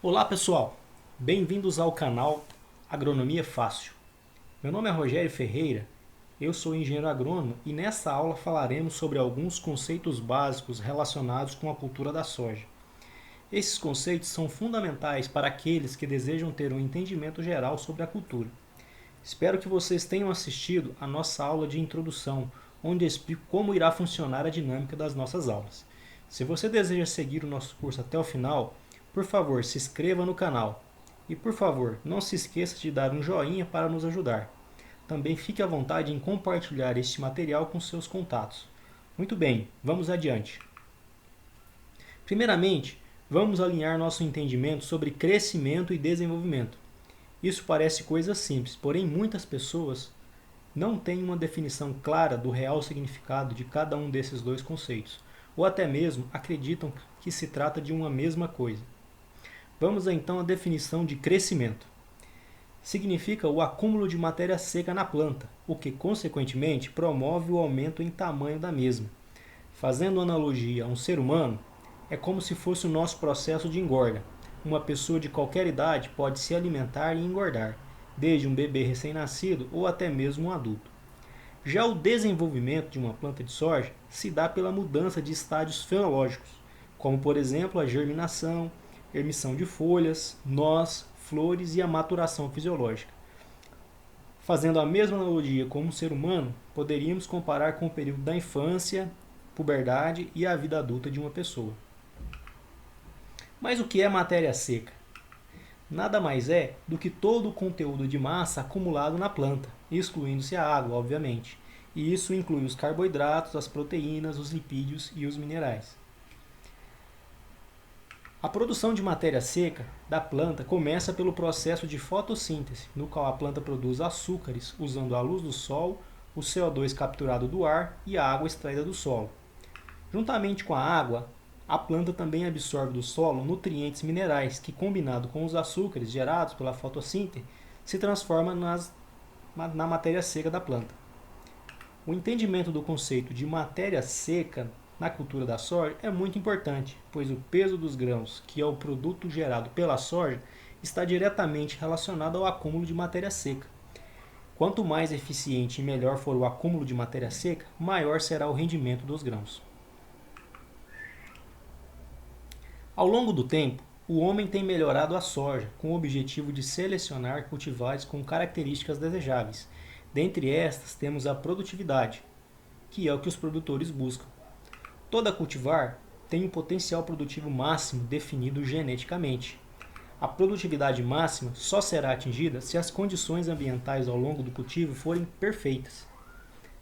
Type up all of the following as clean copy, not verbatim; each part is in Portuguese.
Olá pessoal, bem-vindos ao canal Agronomia Fácil. Meu nome é Rogério Ferreira, eu sou engenheiro agrônomo e nesta aula falaremos sobre alguns conceitos básicos relacionados com a cultura da soja. Esses conceitos são fundamentais para aqueles que desejam ter um entendimento geral sobre a cultura. Espero que vocês tenham assistido a nossa aula de introdução, onde eu explico como irá funcionar a dinâmica das nossas aulas. Se você deseja seguir o nosso curso até o final, por favor, se inscreva no canal. E por favor, não se esqueça de dar um joinha para nos ajudar. Também fique à vontade em compartilhar este material com seus contatos. Muito bem, vamos adiante. Primeiramente, vamos alinhar nosso entendimento sobre crescimento e desenvolvimento. Isso parece coisa simples, porém muitas pessoas não têm uma definição clara do real significado de cada um desses dois conceitos, ou até mesmo acreditam que se trata de uma mesma coisa. Vamos então à definição de crescimento. Significa o acúmulo de matéria seca na planta, o que consequentemente promove o aumento em tamanho da mesma. Fazendo analogia a um ser humano, é como se fosse o nosso processo de engorda. Uma pessoa de qualquer idade pode se alimentar e engordar, desde um bebê recém-nascido ou até mesmo um adulto. Já o desenvolvimento de uma planta de soja se dá pela mudança de estádios fenológicos, como por exemplo a germinação, emissão de folhas, nós, flores e a maturação fisiológica. Fazendo a mesma analogia com um ser humano, poderíamos comparar com o período da infância, puberdade e a vida adulta de uma pessoa. Mas o que é matéria seca? Nada mais é do que todo o conteúdo de massa acumulado na planta, excluindo-se a água, obviamente. E isso inclui os carboidratos, as proteínas, os lipídios e os minerais. A produção de matéria seca da planta começa pelo processo de fotossíntese, no qual a planta produz açúcares usando a luz do sol, o CO2 capturado do ar e a água extraída do solo. Juntamente com a água, a planta também absorve do solo nutrientes minerais que, combinado com os açúcares gerados pela fotossíntese, se transforma na matéria seca da planta. O entendimento do conceito de matéria seca na cultura da soja é muito importante, pois o peso dos grãos, que é o produto gerado pela soja, está diretamente relacionado ao acúmulo de matéria seca. Quanto mais eficiente e melhor for o acúmulo de matéria seca, maior será o rendimento dos grãos. Ao longo do tempo, o homem tem melhorado a soja com o objetivo de selecionar cultivares com características desejáveis. Dentre estas, temos a produtividade, que é o que os produtores buscam. Toda cultivar tem um potencial produtivo máximo definido geneticamente. A produtividade máxima só será atingida se as condições ambientais ao longo do cultivo forem perfeitas.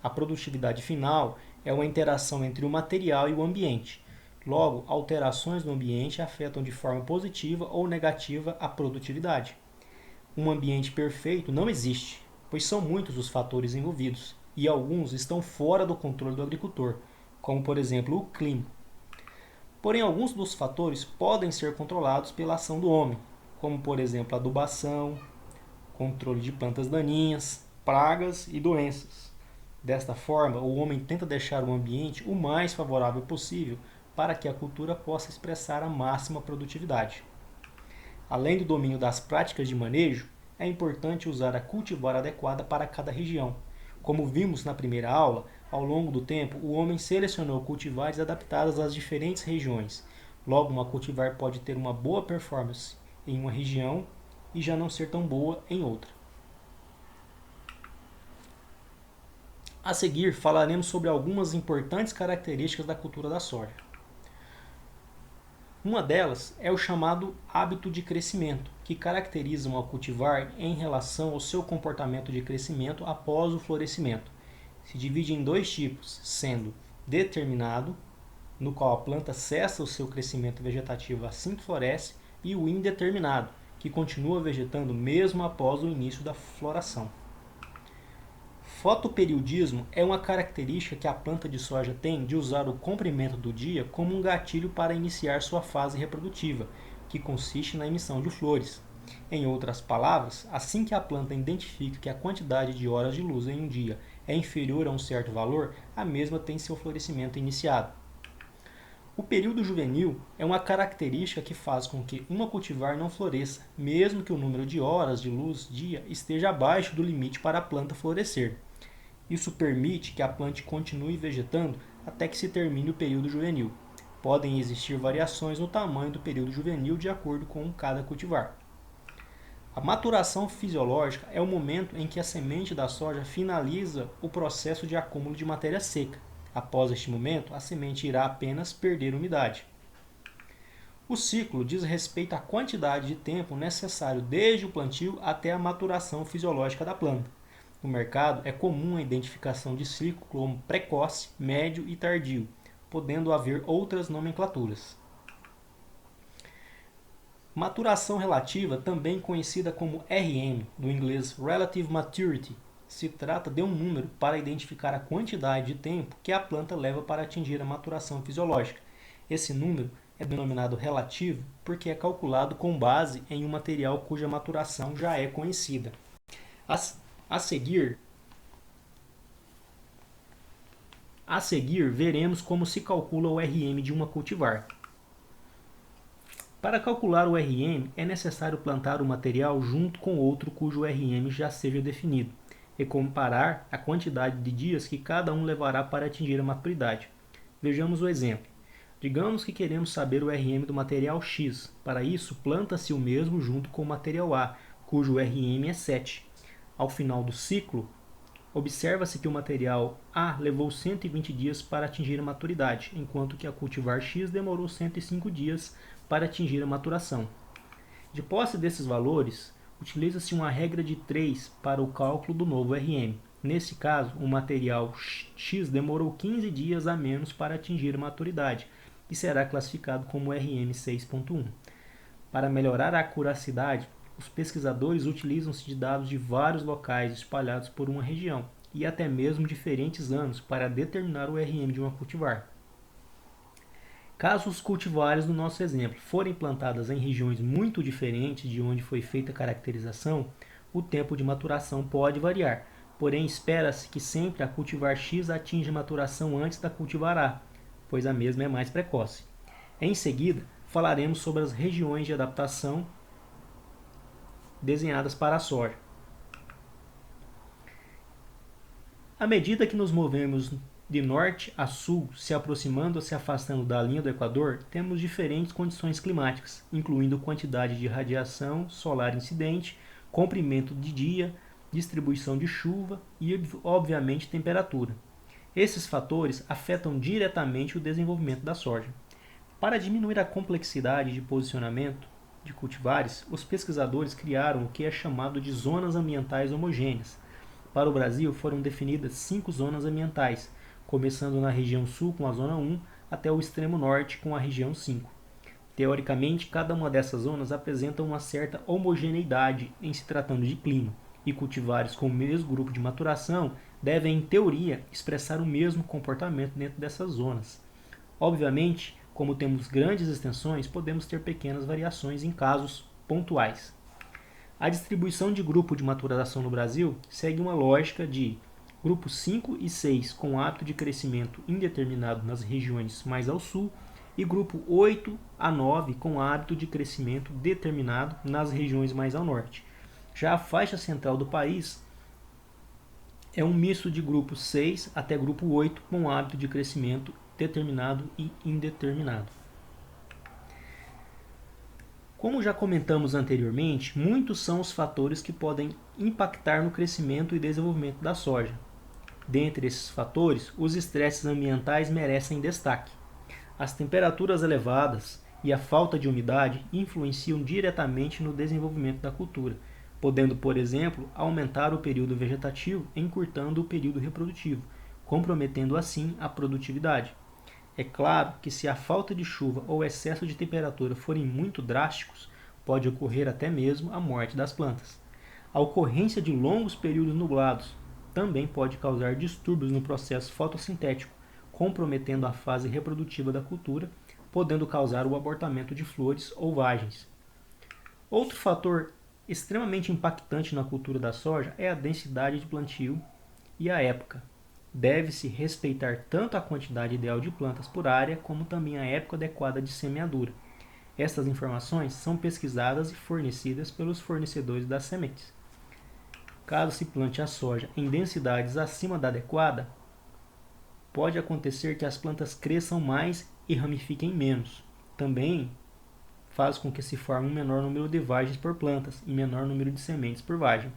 A produtividade final é uma interação entre o material e o ambiente. Logo, alterações no ambiente afetam de forma positiva ou negativa a produtividade. Um ambiente perfeito não existe, pois são muitos os fatores envolvidos, e alguns estão fora do controle do agricultor, como por exemplo o clima. Porém, alguns dos fatores podem ser controlados pela ação do homem, como por exemplo a adubação, controle de plantas daninhas, pragas e doenças. Desta forma, o homem tenta deixar o ambiente o mais favorável possível para que a cultura possa expressar a máxima produtividade. Além do domínio das práticas de manejo, é importante usar a cultivar adequada para cada região. Como vimos na primeira aula, ao longo do tempo, o homem selecionou cultivares adaptadas às diferentes regiões. Logo, uma cultivar pode ter uma boa performance em uma região e já não ser tão boa em outra. A seguir, falaremos sobre algumas importantes características da cultura da soja. Uma delas é o chamado hábito de crescimento, que caracteriza uma cultivar em relação ao seu comportamento de crescimento após o florescimento. Se divide em dois tipos, sendo determinado, no qual a planta cessa o seu crescimento vegetativo assim que floresce, e o indeterminado, que continua vegetando mesmo após o início da floração. Fotoperiodismo é uma característica que a planta de soja tem de usar o comprimento do dia como um gatilho para iniciar sua fase reprodutiva, que consiste na emissão de flores. Em outras palavras, assim que a planta identifica que a quantidade de horas de luz em um dia é inferior a um certo valor, a mesma tem seu florescimento iniciado. O período juvenil é uma característica que faz com que uma cultivar não floresça, mesmo que o número de horas de luz dia esteja abaixo do limite para a planta florescer. Isso permite que a planta continue vegetando até que se termine o período juvenil. Podem existir variações no tamanho do período juvenil de acordo com cada cultivar. A maturação fisiológica é o momento em que a semente da soja finaliza o processo de acúmulo de matéria seca. Após este momento, a semente irá apenas perder umidade. O ciclo diz respeito à quantidade de tempo necessário desde o plantio até a maturação fisiológica da planta. No mercado, é comum a identificação de ciclo como precoce, médio e tardio, podendo haver outras nomenclaturas. Maturação relativa, também conhecida como RM, do inglês Relative Maturity, se trata de um número para identificar a quantidade de tempo que a planta leva para atingir a maturação fisiológica. Esse número é denominado relativo porque é calculado com base em um material cuja maturação já é conhecida. A seguir, veremos como se calcula o RM de uma cultivar. Para calcular o RM, é necessário plantar o material junto com outro cujo RM já seja definido e comparar a quantidade de dias que cada um levará para atingir a maturidade. Vejamos o exemplo. Digamos que queremos saber o RM do material X. Para isso, planta-se o mesmo junto com o material A, cujo RM é 7. Ao final do ciclo, observa-se que o material A levou 120 dias para atingir a maturidade, enquanto que a cultivar X demorou 105 dias para atingir a maturação. De posse desses valores, utiliza-se uma regra de 3 para o cálculo do novo RM. Nesse caso, o material X demorou 15 dias a menos para atingir a maturidade e será classificado como RM 6.1. Para melhorar a acuracidade, os pesquisadores utilizam-se de dados de vários locais espalhados por uma região e até mesmo diferentes anos para determinar o RM de uma cultivar. Caso os cultivares do nosso exemplo forem plantadas em regiões muito diferentes de onde foi feita a caracterização, o tempo de maturação pode variar, porém espera-se que sempre a cultivar X atinja a maturação antes da cultivar A, pois a mesma é mais precoce. Em seguida, falaremos sobre as regiões de adaptação desenhadas para a soja. À medida que nos movemos de norte a sul, se aproximando ou se afastando da linha do Equador, temos diferentes condições climáticas, incluindo quantidade de radiação solar incidente, comprimento de dia, distribuição de chuva e, obviamente, temperatura. Esses fatores afetam diretamente o desenvolvimento da soja. Para diminuir a complexidade de posicionamento de cultivares, os pesquisadores criaram o que é chamado de zonas ambientais homogêneas. Para o Brasil, foram definidas 5 zonas ambientais, começando na região sul com a zona 1 até o extremo norte com a região 5. Teoricamente, cada uma dessas zonas apresenta uma certa homogeneidade em se tratando de clima, e cultivares com o mesmo grupo de maturação devem, em teoria, expressar o mesmo comportamento dentro dessas zonas. Obviamente, como temos grandes extensões, podemos ter pequenas variações em casos pontuais. A distribuição de grupo de maturação no Brasil segue uma lógica de grupos 5 e 6 com hábito de crescimento indeterminado nas regiões mais ao sul e grupo 8 a 9 com hábito de crescimento determinado nas regiões mais ao norte. Já a faixa central do país é um misto de grupo 6 até grupo 8 com hábito de crescimento determinado e indeterminado. Como já comentamos anteriormente, muitos são os fatores que podem impactar no crescimento e desenvolvimento da soja. Dentre esses fatores, os estresses ambientais merecem destaque. As temperaturas elevadas e a falta de umidade influenciam diretamente no desenvolvimento da cultura, podendo, por exemplo, aumentar o período vegetativo, encurtando o período reprodutivo, comprometendo assim a produtividade. É claro que se a falta de chuva ou excesso de temperatura forem muito drásticos, pode ocorrer até mesmo a morte das plantas. A ocorrência de longos períodos nublados também pode causar distúrbios no processo fotossintético, comprometendo a fase reprodutiva da cultura, podendo causar o abortamento de flores ou vagens. Outro fator extremamente impactante na cultura da soja é a densidade de plantio e a época. Deve-se respeitar tanto a quantidade ideal de plantas por área, como também a época adequada de semeadura. Estas informações são pesquisadas e fornecidas pelos fornecedores das sementes. Caso se plante a soja em densidades acima da adequada, pode acontecer que as plantas cresçam mais e ramifiquem menos. Também faz com que se forme um menor número de vagens por plantas e menor número de sementes por vagem.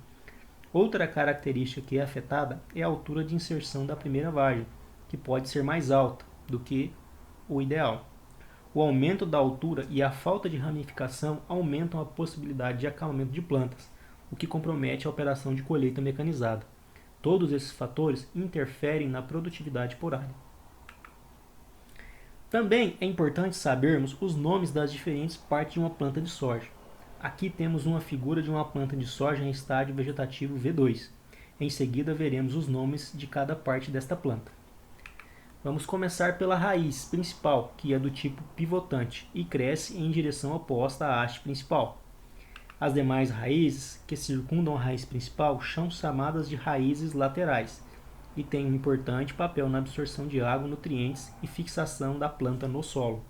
Outra característica que é afetada é a altura de inserção da primeira vagem, que pode ser mais alta do que o ideal. O aumento da altura e a falta de ramificação aumentam a possibilidade de acamamento de plantas, o que compromete a operação de colheita mecanizada. Todos esses fatores interferem na produtividade por área. Também é importante sabermos os nomes das diferentes partes de uma planta de soja. Aqui temos uma figura de uma planta de soja em estágio vegetativo V2. Em seguida veremos os nomes de cada parte desta planta. Vamos começar pela raiz principal, que é do tipo pivotante e cresce em direção oposta à haste principal. As demais raízes que circundam a raiz principal são chamadas de raízes laterais e têm um importante papel na absorção de água, nutrientes e fixação da planta no solo.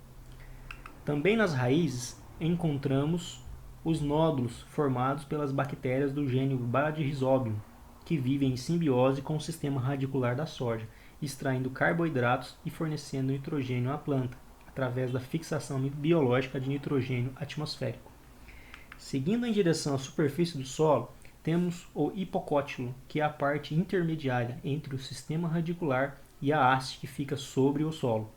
Também nas raízes encontramos os nódulos formados pelas bactérias do gênero Bradyrhizobium, que vivem em simbiose com o sistema radicular da soja, extraindo carboidratos e fornecendo nitrogênio à planta, através da fixação biológica de nitrogênio atmosférico. Seguindo em direção à superfície do solo, temos o hipocótilo, que é a parte intermediária entre o sistema radicular e a haste que fica sobre o solo.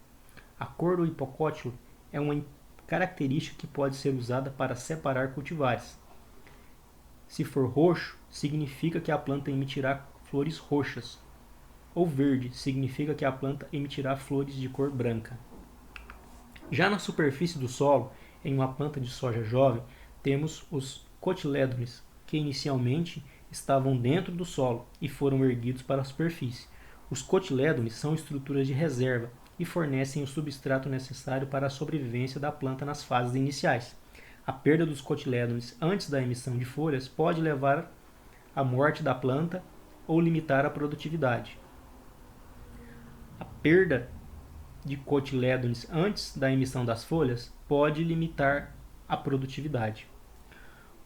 A cor do hipocótilo é uma característica que pode ser usada para separar cultivares. Se for roxo, significa que a planta emitirá flores roxas, ou verde significa que a planta emitirá flores de cor branca. Já na superfície do solo, em uma planta de soja jovem, temos os cotilédones, que inicialmente estavam dentro do solo e foram erguidos para a superfície. Os cotilédones são estruturas de reserva e fornecem o substrato necessário para a sobrevivência da planta nas fases iniciais. A perda dos cotilédones antes da emissão de folhas pode levar à morte da planta ou limitar a produtividade. A perda de cotilédones antes da emissão das folhas pode limitar a produtividade.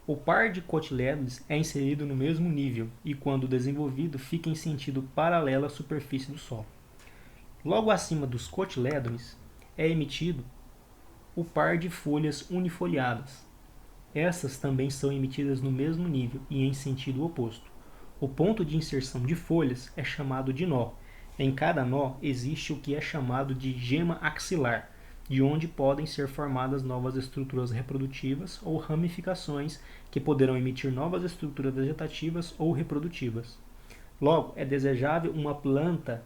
O par de cotilédones é inserido no mesmo nível e, quando desenvolvido, fica em sentido paralelo à superfície do solo. Logo acima dos cotilédones é emitido o par de folhas unifoliadas. Essas também são emitidas no mesmo nível e em sentido oposto. O ponto de inserção de folhas é chamado de nó. Em cada nó existe o que é chamado de gema axilar, de onde podem ser formadas novas estruturas reprodutivas ou ramificações que poderão emitir novas estruturas vegetativas ou reprodutivas. Logo, é desejável uma planta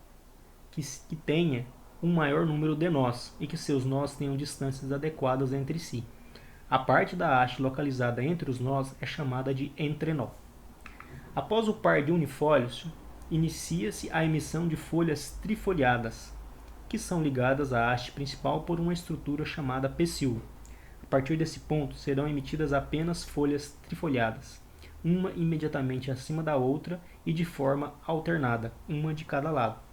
que tenha um maior número de nós e que seus nós tenham distâncias adequadas entre si. A parte da haste localizada entre os nós é chamada de entrenó. Após o par de unifólios, inicia-se a emissão de folhas trifoliadas, que são ligadas à haste principal por uma estrutura chamada pecíolo. A partir desse ponto, serão emitidas apenas folhas trifoliadas, uma imediatamente acima da outra e de forma alternada, uma de cada lado.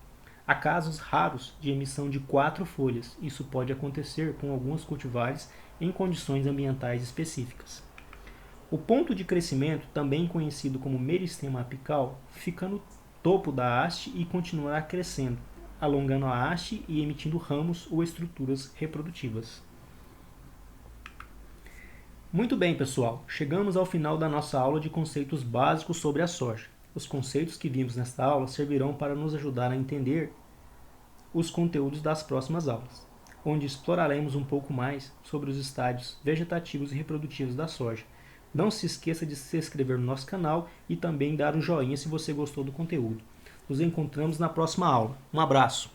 Há casos raros de emissão de 4 folhas. Isso pode acontecer com alguns cultivares em condições ambientais específicas. O ponto de crescimento, também conhecido como meristema apical, fica no topo da haste e continuará crescendo, alongando a haste e emitindo ramos ou estruturas reprodutivas. Muito bem, pessoal, chegamos ao final da nossa aula de conceitos básicos sobre a soja. Os conceitos que vimos nesta aula servirão para nos ajudar a entender os conteúdos das próximas aulas, onde exploraremos um pouco mais sobre os estádios vegetativos e reprodutivos da soja. Não se esqueça de se inscrever no nosso canal e também dar um joinha se você gostou do conteúdo. Nos encontramos na próxima aula. Um abraço!